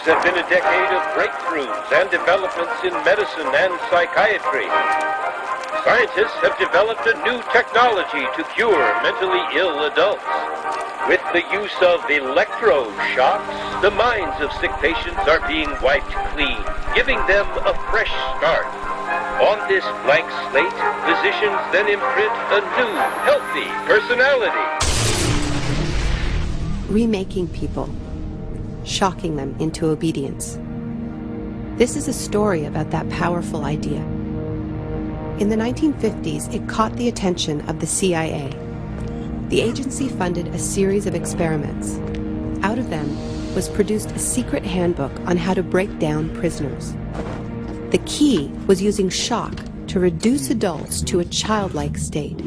have been a decade of breakthroughs and developments in medicine and psychiatry. Scientists have developed a new technology to cure mentally ill adults. With the use of electroshocks, the minds of sick patients are being wiped clean, giving them a fresh start. On this blank slate, physicians then imprint a new, healthy personality. Remaking people, shocking them into obedience. This is a story about that powerful idea. In the 1950s, it caught the attention of the CIA. The agency funded a series of experiments. Out of them was produced a secret handbook on how to break down prisoners. The key was using shock to reduce adults to a childlike state.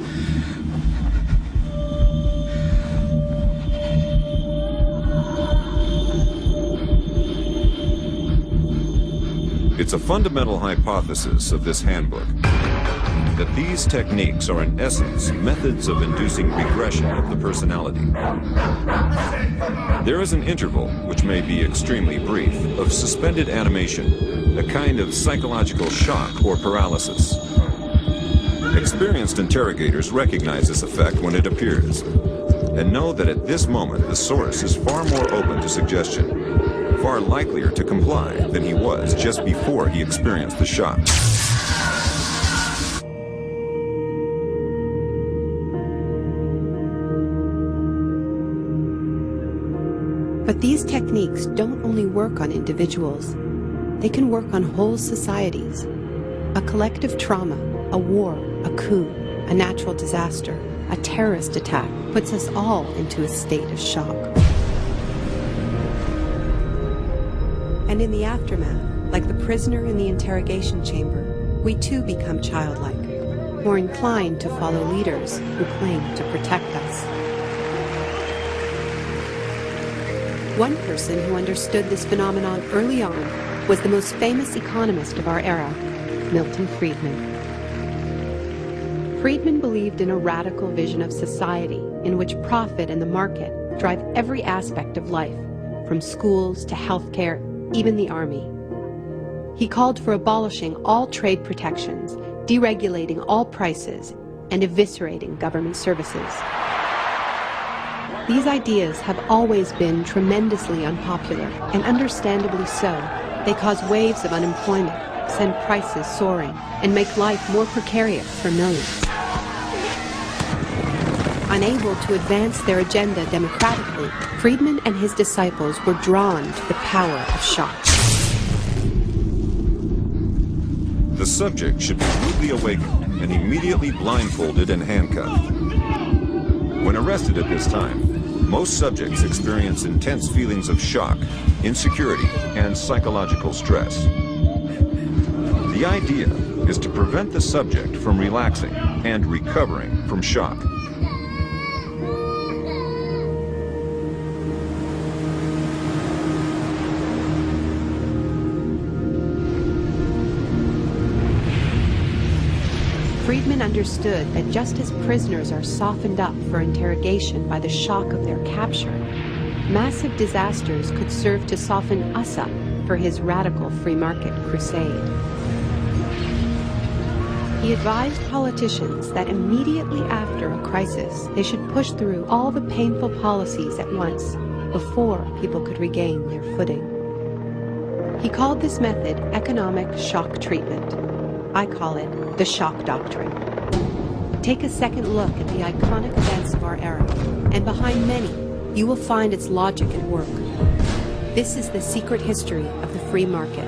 It's a fundamental hypothesis of this handbook that these techniques are in essence methods of inducing regression of the personality. There is an interval, which may be extremely brief, of suspended animation, a kind of psychological shock or paralysis. Experienced interrogators recognize this effect when it appears, and know that at this moment the source is far more open to suggestion, far likelier to comply than he was just before he experienced the shock. But these techniques don't only work on individuals. They can work on whole societies. A collective trauma, a war, a coup, a natural disaster, a terrorist attack puts us all into a state of shock. And in the aftermath, like the prisoner in the interrogation chamber, we too become childlike, more inclined to follow leaders who claim to protect us. One person who understood this phenomenon early on was the most famous economist of our era, Milton Friedman. Friedman believed in a radical vision of society in which profit and the market drive every aspect of life, from schools to healthcare, even the army. He called for abolishing all trade protections, deregulating all prices, and eviscerating government services. These ideas have always been tremendously unpopular, and understandably so. They cause waves of unemployment, send prices soaring, and make life more precarious for millions. Unable to advance their agenda democratically, Friedman and his disciples were drawn to the power of shock. The subject should be rudely awakened and immediately blindfolded and handcuffed. When arrested at this time, most subjects experience intense feelings of shock, insecurity, and psychological stress. The idea is to prevent the subject from relaxing and recovering from shock. Friedman understood that just as prisoners are softened up for interrogation by the shock of their capture, massive disasters could serve to soften us up for his radical free market crusade. He advised politicians that immediately after a crisis, they should push through all the painful policies at once before people could regain their footing. He called this method economic shock treatment. I call it the shock doctrine. Take a second look at the iconic events of our era, and behind many, you will find its logic at work. This is the secret history of the free market.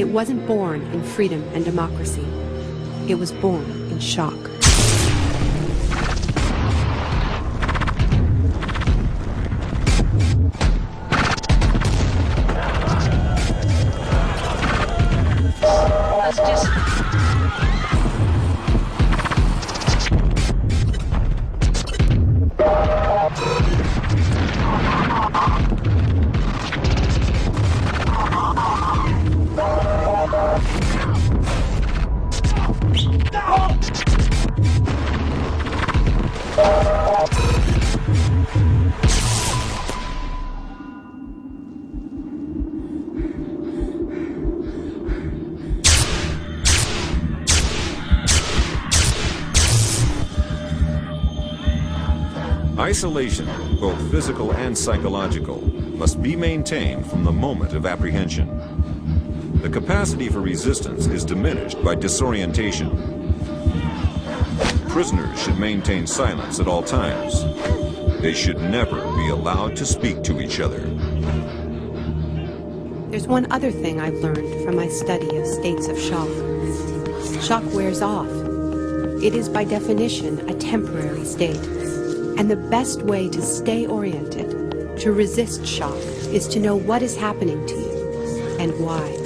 It wasn't born in freedom and democracy. It was born in shock. Isolation, both physical and psychological, must be maintained from the moment of apprehension. The capacity for resistance is diminished by disorientation. Prisoners should maintain silence at all times. They should never be allowed to speak to each other. There's one other thing I've learned from my study of states of shock. Shock wears off. It is by definition a temporary state. And the best way to stay oriented, to resist shock, is to know what is happening to you and why.